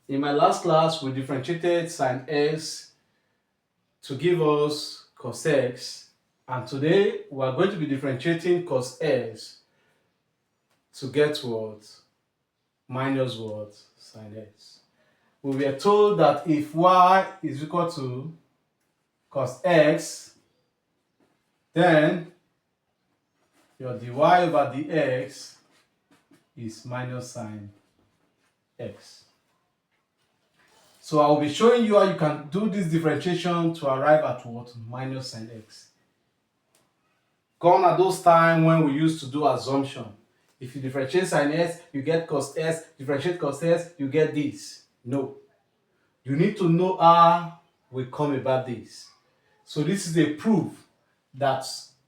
In my last class, we differentiated sine x to give us cos x, and today we are going to be differentiating cos x to get what? Minus what? Sine x. We were told that if y is equal to cos x, then your dy over dx is minus sine x. So I will be showing you how you can do this differentiation to arrive at what? Minus sine x. Gone are those times when we used to do assumption. If you differentiate sine s, you get cos s, differentiate cos s, you get this. No. You need to know how we come about this. So this is a proof that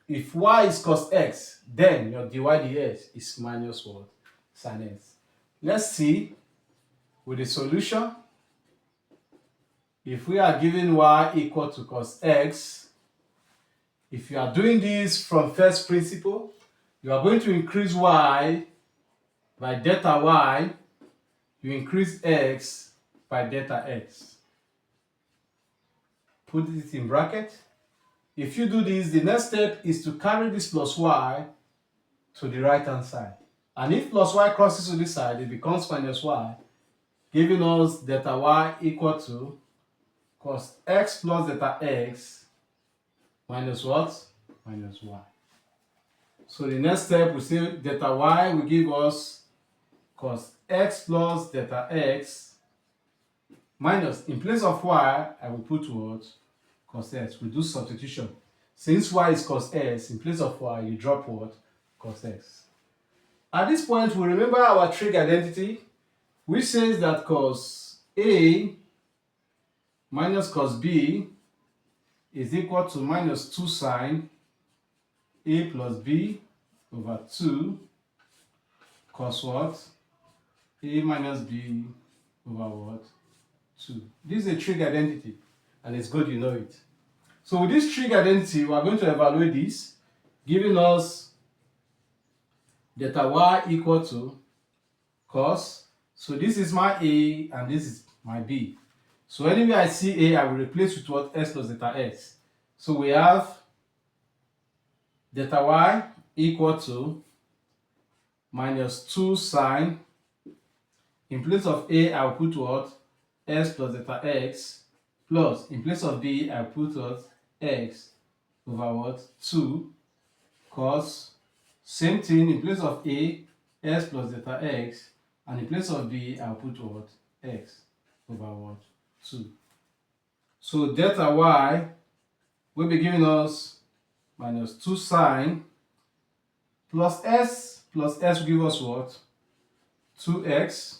if y is cos x, then your dy dx is minus what? Sine x. Let's see with the solution. If we are given y equal to cos x, if you are doing this from first principle, you are going to increase y by delta y, you increase x by delta x. Put it in bracket. If you do this, the next step is to carry this plus y to the right hand side. And if plus y crosses to this side, it becomes minus y, giving us delta y equal to cos x plus delta x minus what? Minus y. So the next step, we say delta y will give us cos x plus delta x minus, in place of y, I will put what? Cos x. We do substitution. Since y is cos x, in place of y, you drop what? Cos x. At this point, we remember our trig identity, which says that cos A minus cos B is equal to minus 2 sine A plus B over 2 cos what? A minus B over what? 2. This is a trig identity, and it's good you know it. So with this trig identity, we are going to evaluate this, giving us delta y equal to cos. So this is my A and this is my B. So anywhere I see A, I will replace with what? S plus delta x. So we have delta y equal to minus 2 sine. In place of A, I will put what? S plus delta x, plus in place of B, I put what? X over what? 2 cos. Same thing, in place of A, S plus delta x, and in place of B, I'll put what? X over what? 2. So delta y will be giving us minus 2 sine plus s will give us what? 2x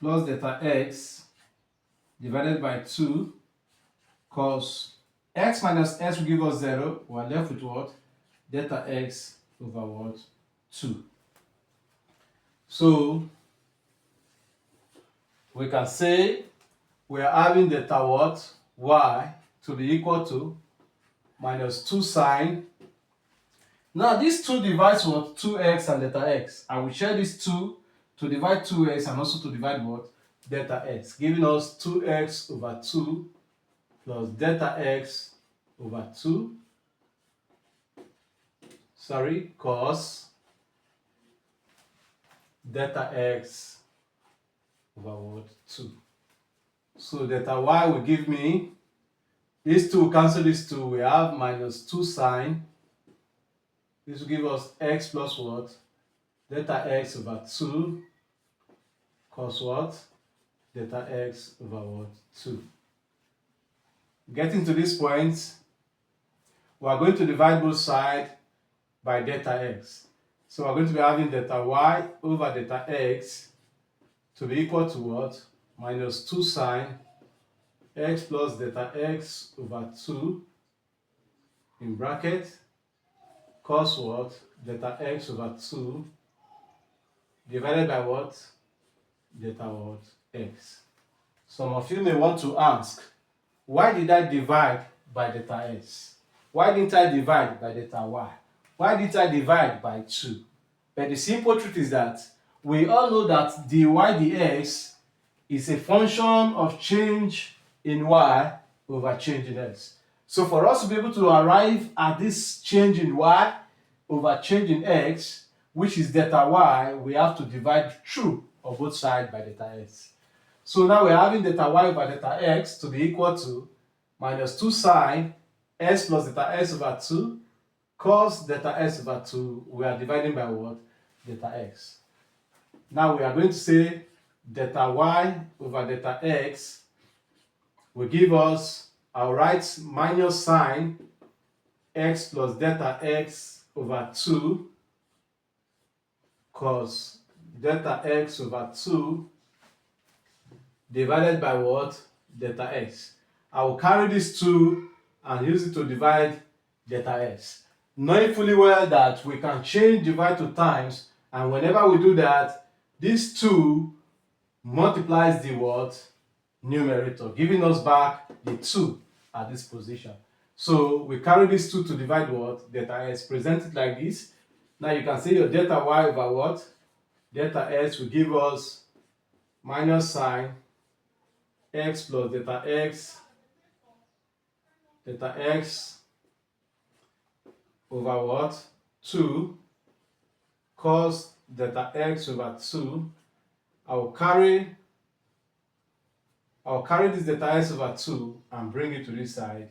plus delta x divided by 2 cos x minus s will give us 0. We are left with what? Delta x over what? 2. So we can say we are having delta what? Y to be equal to minus 2 sine. Now this 2 divides what? 2x and delta x. I will share this 2 to divide 2x and also to divide what? Delta x, giving us 2x over 2 plus delta x over 2. Cos delta x over what? 2. So delta y will give me, these 2 cancel these 2, we have minus 2 sine. This will give us x plus what? Delta x over 2 cos what? Delta x over what? 2. Getting to this point, we are going to divide both sides by delta x. So we're going to be having delta y over delta x to be equal to what? Minus 2 sine x plus delta x over 2 in bracket cos what? Delta x over 2 divided by what? Delta what? X. Some of you may want to ask, why did I divide by delta x? Why didn't I divide by delta y? Why didn't I divide by 2? But the simple truth is that we all know that dy dx is a function of change in y over change in x. So for us to be able to arrive at this change in y over change in x, which is delta y, we have to divide through or both sides by delta x. So now we're having delta y over delta x to be equal to minus 2 sine s plus delta s over 2 cos delta s over 2. We are dividing by what? Delta x. Now we are going to say delta y over delta x will give us, I'll write minus sine x plus delta x over 2 cos delta x over 2 divided by what? Delta x. I will carry this 2 and use it to divide delta x. Knowing fully well that we can change divide to times, and whenever we do that, this 2 multiplies the what? Numerator, giving us back the 2 at this position. So we carry this 2 to divide what? Delta s. Present it like this. Now you can say your delta y over what? Delta s will give us minus sine x plus delta x over what? 2 cos delta x over 2. I'll carry this delta x over 2 and bring it to this side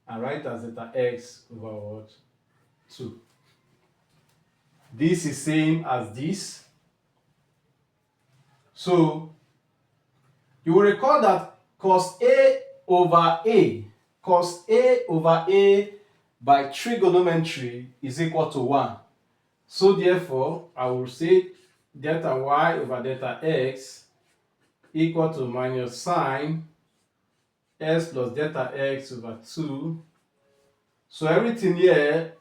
and write as delta x over what? 2. This is same as this. So you will recall that cos A over A by trigonometry is equal to 1. So therefore, I will say delta y over delta x equal to minus sine s plus delta x over 2. So everything here,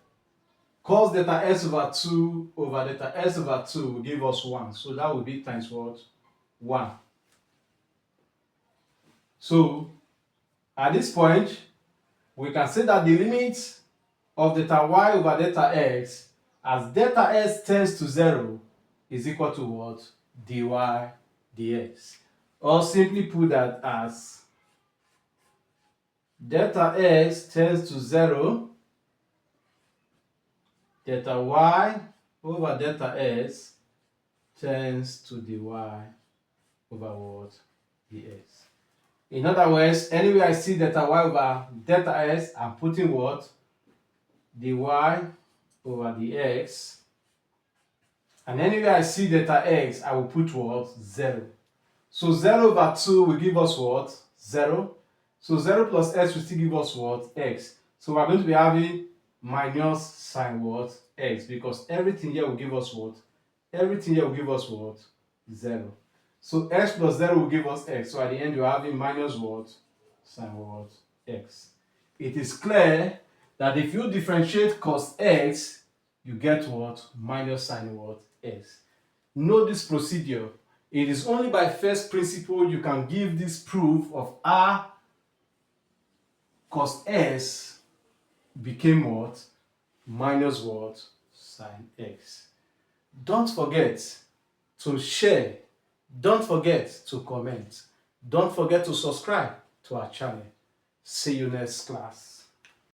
cos delta s over 2 over delta s over 2 will give us 1. So that will be times what? 1. So at this point, we can say that the limit of delta y over delta x as delta s tends to 0 is equal to what? Dy dx. Or simply put that as delta x tends to 0, delta y over delta s tends to dy over what? dx. In other words, anywhere I see delta y over delta s, I'm putting what? Dy over dx. And anywhere I see delta x, I will put what? 0. So 0 over 2 will give us what? 0. So 0 plus x will still give us what? X. So we're going to be having minus sine what? X. Because everything here will give us what? Everything here will give us what? 0. So x plus 0 will give us x. So at the end you're having minus what? Sine what? X. It is clear that if you differentiate cos x, you get what? Minus sine what? X. Know this procedure. It is only by first principle you can give this proof of r cos s became what? Minus what? Sine x. Don't forget to share. Don't forget to comment. Don't forget to subscribe to our channel. See you next class.